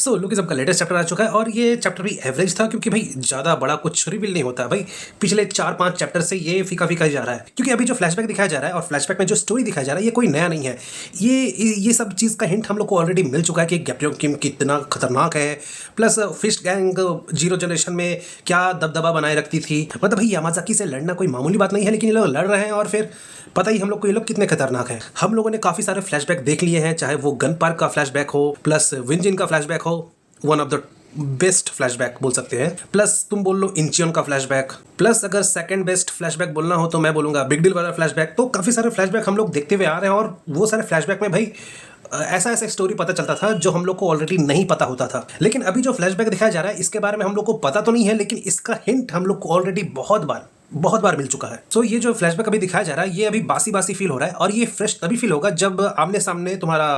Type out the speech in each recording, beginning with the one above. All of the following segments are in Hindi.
सो लुकिज्म का लेटेस्ट चैप्टर आ चुका है और ये चैप्टर भी एवरेज था क्योंकि भाई ज़्यादा बड़ा कुछ रिवील नहीं होता भाई। पिछले 4-5 चैप्टर से ये फीका फीका जा रहा है क्योंकि अभी जो फ्लैशबैक दिखाया जा रहा है और फ्लैशबैक में जो स्टोरी दिखाया जा रहा है ये कोई नया नहीं है। ये सब चीज़ का हिंट हम लोग को ऑलरेडी मिल चुका है कि गैप्योंग किम कितना खतरनाक है। Plus fist gang zero generation में क्या दबदबा बनाए रखती थी। मतलब भाई यामाजाकी से लड़ना कोई मामूली बात नहीं है, लेकिन ये लोग लड़ रहे हैं और फिर पता ही हम लोग को ये लोग कितने खतरनाक हैं। हम लोगों ने काफ़ी सारे फ्लैशबैक देख लिए हैं, चाहे वो गन पार्क का फ्लैशबैक हो, प्लस विंजिन का फ्लैशबैक हो, one of the best flashback बोल सकते हैं, प्लस तुम बोल लो इंचियन का फ्लैशबैक, प्लस अगर सेकंड बेस्ट फ्लैशबैक बोलना हो तो मैं बोलूँगा बिग डील वाला फ्लैशबैक। तो काफ़ी सारे फ्लैशबैक हम लोग देखते हुए आ रहे हैं और वो सारे फ्लैशबैक में भाई ऐसा ऐसा स्टोरी पता चलता था जो हम लोग को ऑलरेडी नहीं पता होता था। लेकिन अभी जो फ्लैशबैक दिखाया जा रहा है इसके बारे में हम लोग को पता तो नहीं है, लेकिन इसका हिंट हम लोग को ऑलरेडी बहुत बार मिल चुका है। सो ये जो फ्लैशबैक अभी दिखाया जा रहा है ये अभी बासी बासी फील हो रहा है और ये फ्रेश तभी फील होगा जब आमने सामने तुम्हारा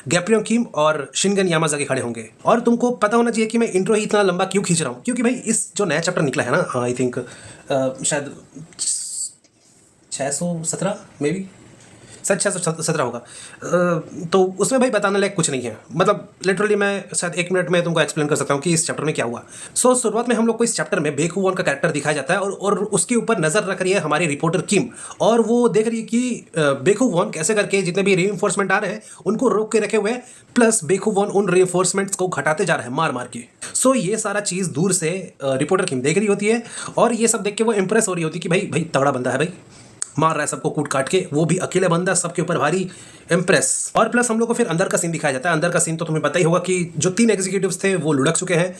गैप्योंग किम और शिनगन यामाजाकी खड़े होंगे। और तुमको पता होना चाहिए कि मैं इंट्रो ही इतना लंबा क्यों खींच रहा हूँ, क्योंकि भाई इस जो नया चैप्टर निकला है ना, आई थिंक शायद 617 मे बी शायद 617 होगा। तो उसमें भाई बताने लायक कुछ नहीं है। मतलब लिटरली मैं शायद 1 मिनट में तुमको एक्सप्लेन कर सकता हूँ कि इस चैप्टर में क्या हुआ। सो शुरुआत में हम लोग को इस चैप्टर में बेकू वॉन का कैरेक्टर दिखाया जाता है और उसके ऊपर नजर रख रही है हमारी रिपोर्टर किम, और वो देख रही है कि बेकू वॉन कैसे करके जितने भी रीइंफोर्समेंट आ रहे हैं उनको रोक के रखे हुए हैं, प्लस बेकू वॉन उन रीइंफोर्समेंट्स को घटाते जा रहे हैं मार मार के। सो ये सारा चीज़ दूर से रिपोर्टर किम देख रही होती है और ये सब देख के वो इंप्रेस हो रही होती है कि भाई भाई तगड़ा बंदा है, भाई मार रहा है सबको कूट काट के, वो भी अकेले बंदा सबके ऊपर भारी, इम्प्रेस। और प्लस हम लोग को फिर अंदर का सीन दिखाया जाता है। अंदर का सीन तो तुम्हें पता ही होगा कि जो 3 एग्जीक्यूटिव्स थे वो लुढ़क चुके हैं,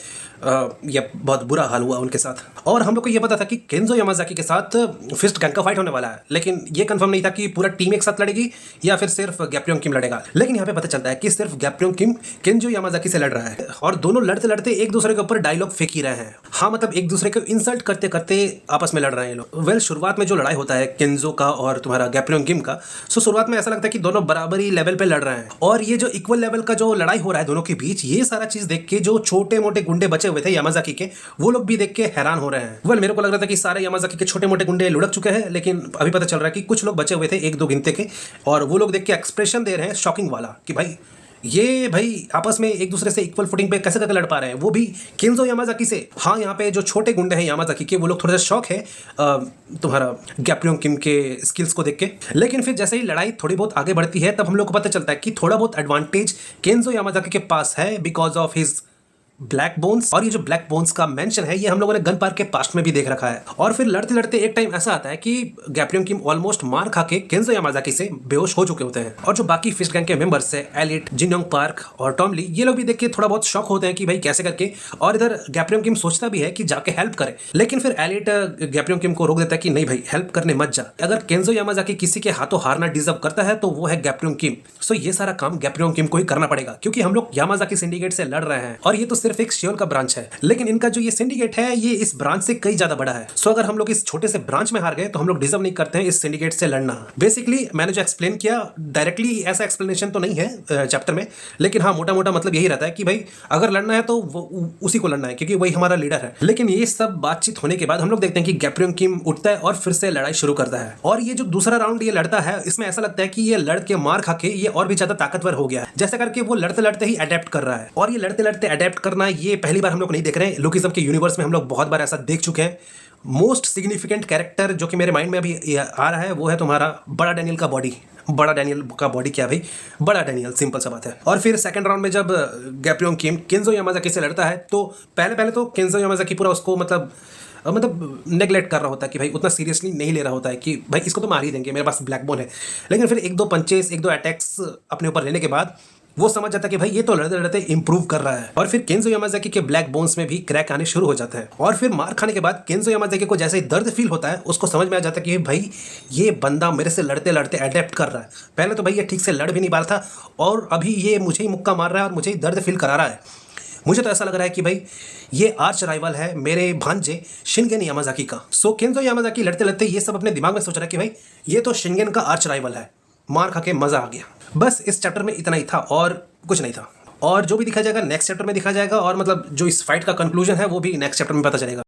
ये बहुत बुरा हाल हुआ उनके साथ। और हम लोग को ये पता था कि केंजो यामाजाकी के साथ फिस्ट गैंग का फाइट होने वाला है, लेकिन ये कंफर्म नहीं था कि पूरा टीम एक साथ लड़ेगी या फिर सिर्फ गैप्योंग किम लड़ेगा। लेकिन यहाँ पे पता चलता है कि सिर्फ गैप्योंग किम केंजो यामाजाकी से लड़ रहा है और दोनों लड़ते लड़ते एक दूसरे के ऊपर डायलॉग फेंक ही रहे हैं। हाँ, मतलब एक दूसरे को इंसल्ट करते करते आपस में लड़ रहे हैं ये लोग। वेल, शुरुआत में जो लड़ाई होता है केंजो का और तुम्हारा गैप्योंग किम का, सो शुरुआत में ऐसा लगता है कि दोनों बराबरी लेवल पे लड़ रहे हैं और ये जो इक्वल लेवल का जो लड़ाई हो रहा है दोनों के बीच, ये सारा चीज देख के जो छोटे मोटे गुंडे बचे हुए थे यामाजाकी के, वो लोग भी देख के हैरान हो रहे हैं। वेल, मेरे को लग रहा था कि सारे यामाजाकी के छोटे मोटे गुंडे लुढ़क चुके हैं, लेकिन अभी पता चल रहा है कि कुछ लोग बचे हुए थे 1-2 गिनते के, और वो लोग देख के एक्सप्रेशन दे रहे हैं शॉकिंग वाला कि भाई ये भाई आपस में एक दूसरे से इक्वल फुटिंग पे कैसे करके लड़ पा रहे हैं, वो भी केंजो यामाजाकी से। हाँ, यहाँ पे जो छोटे गुंडे हैं यामाजाकी के वो लोग थोड़ा सा शौक है तुम्हारा गैप्योंग किम के स्किल्स को देख के। लेकिन फिर जैसे ही लड़ाई थोड़ी बहुत आगे बढ़ती है तब हम लोग को पता चलता है कि थोड़ा बहुत एडवांटेज केंजो यामाजाकी के पास है because of his black bones. और ये जो ब्लैक बोन्स का मेंशन है ये हम लोगों ने गन पार्क के पास्ट में भी देख रखा है। और फिर लड़ते लड़ते एक टाइम ऐसा आता है कि गैप्योंग किम ऑलमोस्ट मार खा के केंजो यामाजाकी से बेहोश हो चुके होते हैं, और जो बाकी फिश गैंग के मेंबर्स है एलिट, जिनयोंग पार्क और टॉम ली, ये लोग भी देख के थोड़ा बहुत शॉक होते हैं कि भाई कैसे करके। और इधर गैप्योंग किम सोचता भी है कि जाके हेल्प करे, लेकिन फिर एलिट गैप्योंग किम को रोक देता है कि नहीं भाई हेल्प करने मत जा। अगर केंजो यामाजाकी किसी के हाथों हारना डिजर्व करता है तो वो है गैप्योंग किम। सो ये सारा काम गैप्योंग किम को ही करना पड़ेगा क्योंकि हम लोग यामाजाकी सिंडिकेट से लड़ रहे हैं और ये तो सिर्फ एक शियोन का ब्रांच है, लेकिन इनका जो ये सिंडिकेट है ये इस ब्रांच से कई ज्यादा बड़ा है। सो अगर हम लोग इस छोटे से ब्रांच में हार गए तो हम लोग डिजर्व नहीं करते हैं इस सिंडिकेट से लड़ना। बेसिकली मैंने जो एक्सप्लेन किया डायरेक्टली ऐसा एक्सप्लेनेशन तो नहीं है चैप्टर में, लेकिन हाँ मोटा मोटा मतलब यही रहता है कि भाई अगर लड़ना है तो उसी को लड़ना है क्योंकि वही हमारा लीडर है। लेकिन ये सब बातचीत होने के बाद हम लोग देखते हैं कि गैप्योंग किम उठता है और फिर से लड़ाई शुरू करता है। और ये जो दूसरा राउंड ये लड़ता है इसमें ऐसा लगता है कि ये लड़ के मार खा के ये और भी ज्यादा ताकतवर हो गया है, जैसे करके वो लड़ते लड़ते ही अडेप्ट कर रहा है। और ये लड़ते लड़ते अडेप्ट करना ये पहली बार हम लोग नहीं देख रहे हैं। लुकिज्म के यूनिवर्स में हम लोग बहुत बार ऐसा देख चुके हैं। मोस्ट सिग्निफिकेंट कैरेक्टर जो कि मेरे माइंड में अभी आ रहा है वो है तुम्हारा बड़ा डैनियल का बॉडी। बड़ा डैनियल का बॉडी क्या भाई, बड़ा डैनियल, सिंपल सा बात है। और फिर सेकंड राउंड में जब गैप्योंग किम केंजो यामाजाकी से लड़ता है तो पहले तो केंजो यामाजाकी पूरा उसको मतलब नेगलेक्ट कर रहा होता है कि भाई उतना सीरियसली नहीं ले रहा होता है कि भाई इसको तो मार ही देंगे, मेरे पास ब्लैक बोन है। लेकिन फिर 1-2 पंचेस 1-2 अटैक्स अपने ऊपर लेने के बाद वो समझ जाता है कि भाई ये तो लड़ते लड़ते इंप्रूव कर रहा है। और फिर केंजो यामाजाकी के ब्लैक बोन्स में भी क्रैक आने शुरू हो जाते हैं। और फिर मार खाने के बाद केंजो यामाजाकी को जैसे ही दर्द फील होता है उसको समझ में आ जाता है कि भाई ये बंदा मेरे से लड़ते लड़ते अडेप्ट कर रहा है। पहले तो भाई ये ठीक से लड़ भी नहीं पा रहा था और अभी ये मुझे ही मुक्का मार रहा है और मुझे ही दर्द फील करा रहा है। मुझे तो ऐसा लग रहा है कि भाई ये आर्च राइवल है मेरे भांजे शिनगन यामाजाकी का। सो केंजो यामाजाकी लड़ते लड़ते ये सब अपने दिमाग में सोच रहा है कि भाई ये तो शिनगन का आर्च राइवल है, मार खा के मजा आ गया। बस इस चैप्टर में इतना ही था और कुछ नहीं था। और जो भी दिखाया जाएगा नेक्स्ट चैप्टर में दिखाया जाएगा, और मतलब जो इस फाइट का कंक्लूजन है वो भी नेक्स्ट चैप्टर में पता चलेगा।